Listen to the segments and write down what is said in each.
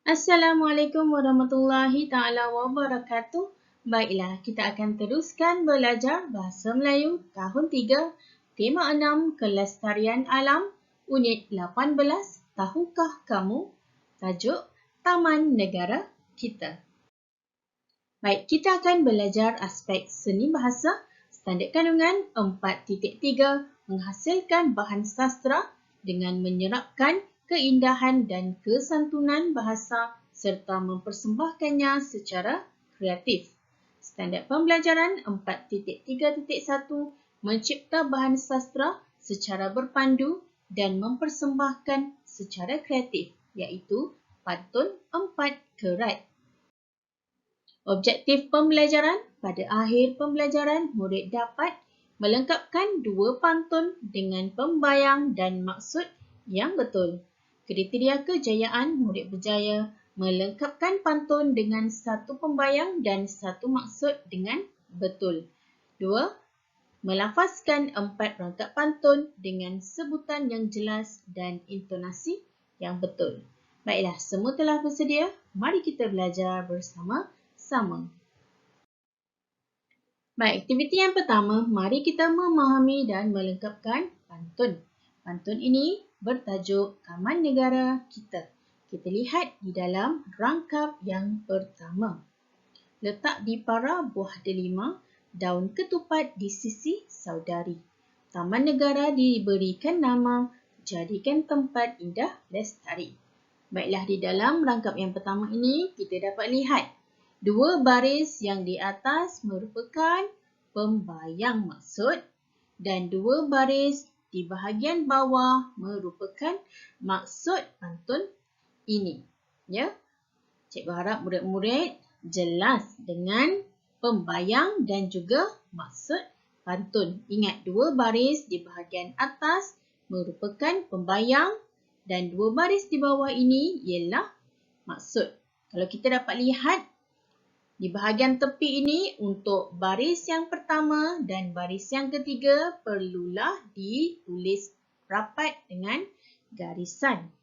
Assalamualaikum warahmatullahi taala wabarakatuh. Baiklah, kita akan teruskan belajar Bahasa Melayu tahun 3, tema 6, Kelestarian Alam, unit 18, Tahukah kamu? Tajuk Taman Negara Kita. Baik, kita akan belajar aspek seni bahasa, standard kandungan 4.3, menghasilkan bahan sastra dengan menyerapkan keindahan dan kesantunan bahasa serta mempersembahkannya secara kreatif. Standard pembelajaran 4.3.1, mencipta bahan sastra secara berpandu dan mempersembahkan secara kreatif, iaitu pantun 4 kerat. Objektif pembelajaran, pada akhir pembelajaran, murid dapat melengkapkan 2 pantun dengan pembayang dan maksud yang betul. Kriteria kejayaan, murid berjaya melengkapkan pantun dengan 1 pembayang dan 1 maksud dengan betul. 2. Melafazkan 4 rangkap pantun dengan sebutan yang jelas dan intonasi yang betul. Baiklah, semua telah bersedia. Mari kita belajar bersama-sama. Baik, aktiviti yang pertama, mari kita memahami dan melengkapkan pantun. Pantun ini bertajuk Taman Negara Kita. Kita lihat di dalam rangkap yang pertama. Letak di para buah delima, daun ketupat di sisi saudari. Taman negara diberikan nama, jadikan tempat indah lestari. Baiklah, di dalam rangkap yang pertama ini, kita dapat lihat 2 baris yang di atas merupakan pembayang maksud dan 2 baris di bahagian bawah merupakan maksud pantun ini. Ya, cikgu harap murid-murid jelas dengan pembayang dan juga maksud pantun. Ingat, 2 baris di bahagian atas merupakan pembayang dan 2 baris di bawah ini ialah maksud. Kalau kita dapat lihat di bahagian tepi ini, untuk baris yang pertama dan baris yang ketiga perlulah ditulis rapat dengan garisan.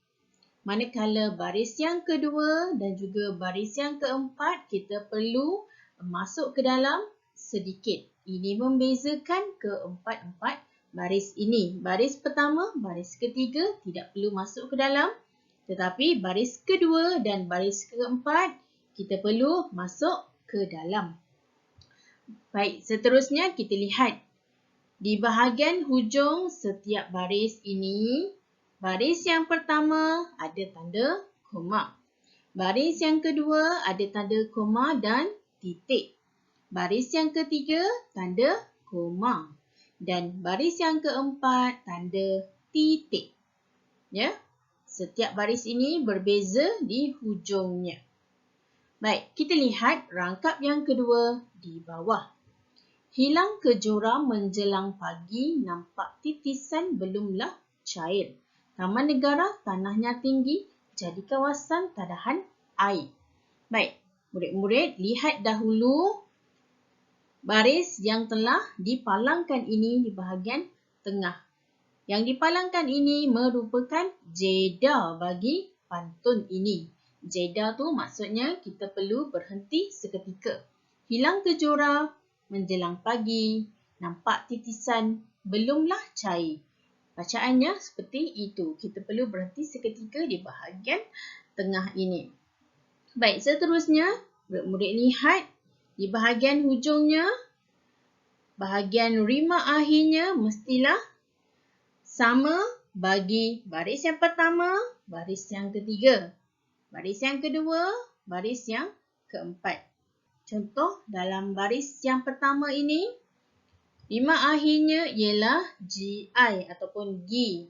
Manakala baris yang kedua dan juga baris yang keempat kita perlu masuk ke dalam sedikit. Ini membezakan keempat-empat baris ini. Baris pertama, baris ketiga tidak perlu masuk ke dalam. Tetapi baris kedua dan baris keempat kita perlu masuk ke dalam. Baik, seterusnya kita lihat. Di bahagian hujung setiap baris ini, baris yang pertama ada tanda koma. Baris yang kedua ada tanda koma dan titik. Baris yang ketiga tanda koma. Dan baris yang keempat tanda titik. Ya, setiap baris ini berbeza di hujungnya. Baik, kita lihat rangkap yang kedua di bawah. Hilang kejora menjelang pagi, nampak titisan belumlah cair. Taman negara tanahnya tinggi, jadi kawasan tadahan air. Baik, murid-murid lihat dahulu baris yang telah dipalangkan ini di bahagian tengah. Yang dipalangkan ini merupakan jeda bagi pantun ini. Jeda tu maksudnya kita perlu berhenti seketika. Hilang kejora menjelang pagi, nampak titisan belumlah cair. Bacaannya seperti itu. Kita perlu berhenti seketika di bahagian tengah ini. Baik, seterusnya murid-murid lihat di bahagian hujungnya, bahagian rima akhirnya mestilah sama bagi baris yang pertama, baris yang ketiga, baris yang kedua, baris yang keempat. Contoh dalam baris yang pertama ini, rima akhirnya ialah GI ataupun G.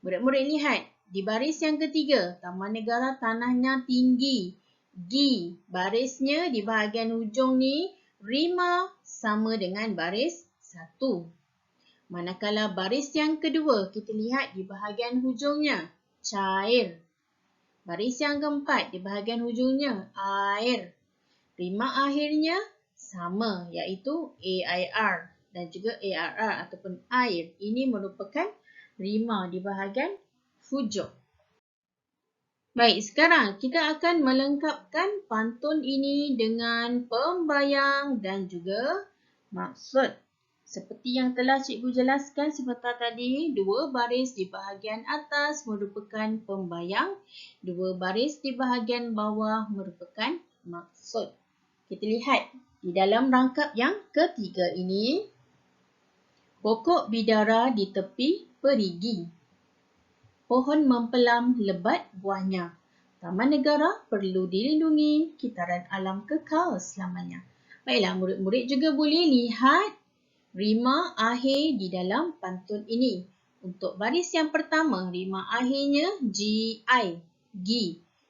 Murid-murid lihat di baris yang ketiga, Taman Negara tanahnya tinggi. G, barisnya di bahagian hujung ni, rima sama dengan baris 1. Manakala baris yang kedua, kita lihat di bahagian hujungnya, cair. Baris yang keempat, di bahagian hujungnya, air. Rima akhirnya sama, iaitu AIR dan juga ARR ataupun air. Ini merupakan rima di bahagian hujung. Baik, sekarang kita akan melengkapkan pantun ini dengan pembayang dan juga maksud. Seperti yang telah cikgu jelaskan sebentar tadi, dua baris di bahagian atas merupakan pembayang, dua baris di bahagian bawah merupakan maksud. Kita lihat di dalam rangkap yang ketiga ini, pokok bidara di tepi perigi. Pohon mempelam lebat buahnya. Taman negara perlu dilindungi, kitaran alam kekal selamanya. Baiklah, murid-murid juga boleh lihat rima akhir di dalam pantun ini. Untuk baris yang pertama, rima akhirnya GI, gi.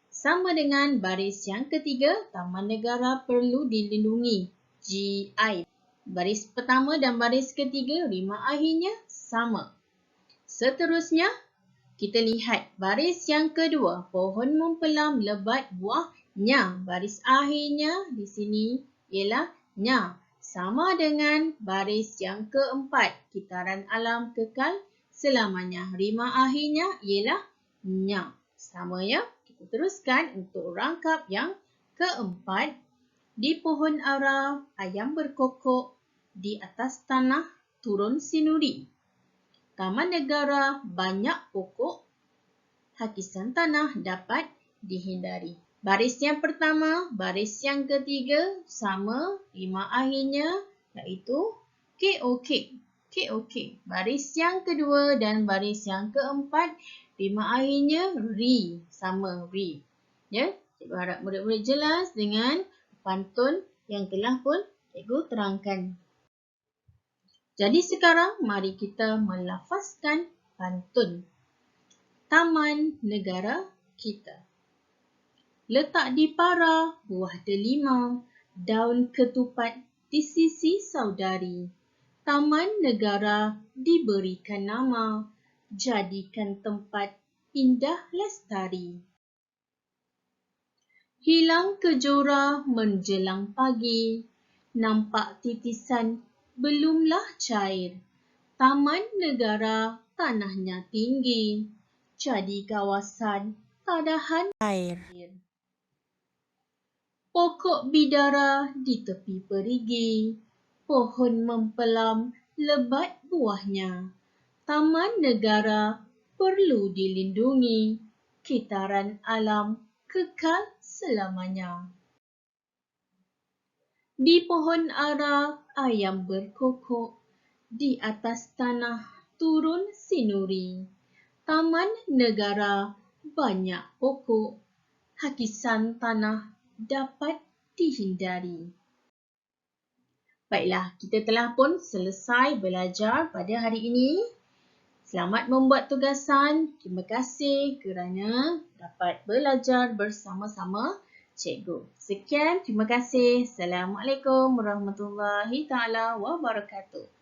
Sama dengan baris yang ketiga, taman negara perlu dilindungi, GI. Baris pertama dan baris ketiga, rima akhirnya sama. Seterusnya, kita lihat baris yang kedua, pohon mempelam lebat buahnya. Baris akhirnya di sini ialah nya. Sama dengan baris yang keempat, kitaran alam kekal selamanya. Rima akhirnya ialah nya. Sama ya. Kita teruskan untuk rangkap yang keempat. Di pohon ara, ayam berkokok. Di atas tanah, turun sinuri. Taman negara banyak pokok, hakisan tanah dapat dihindari. Baris yang pertama, baris yang ketiga sama rima akhirnya iaitu KOK. KOK. Baris yang kedua dan baris yang keempat rima akhirnya ri, sama ri. Ya, cikgu harap murid-murid jelas dengan pantun yang telah pun cikgu terangkan. Jadi sekarang mari kita melafazkan pantun. Taman negara kita. Letak di para buah delima, daun ketupat di sisi saudari. Taman negara diberikan nama, jadikan tempat indah lestari. Hilang kejora menjelang pagi, nampak titisan belumlah cair. Taman negara tanahnya tinggi, jadi kawasan tadahan air. Pokok bidara di tepi perigi, pohon mempelam lebat buahnya. Taman negara perlu dilindungi, kitaran alam kekal selamanya. Di pohon ara ayam berkokok, di atas tanah turun sinuri. Taman negara banyak pokok, hakisan tanah dapat dihindari. Baiklah, kita telah pun selesai belajar pada hari ini. Selamat membuat tugasan. Terima kasih kerana dapat belajar bersama-sama cikgu. Sekian, terima kasih. Assalamualaikum warahmatullahi taala wabarakatuh.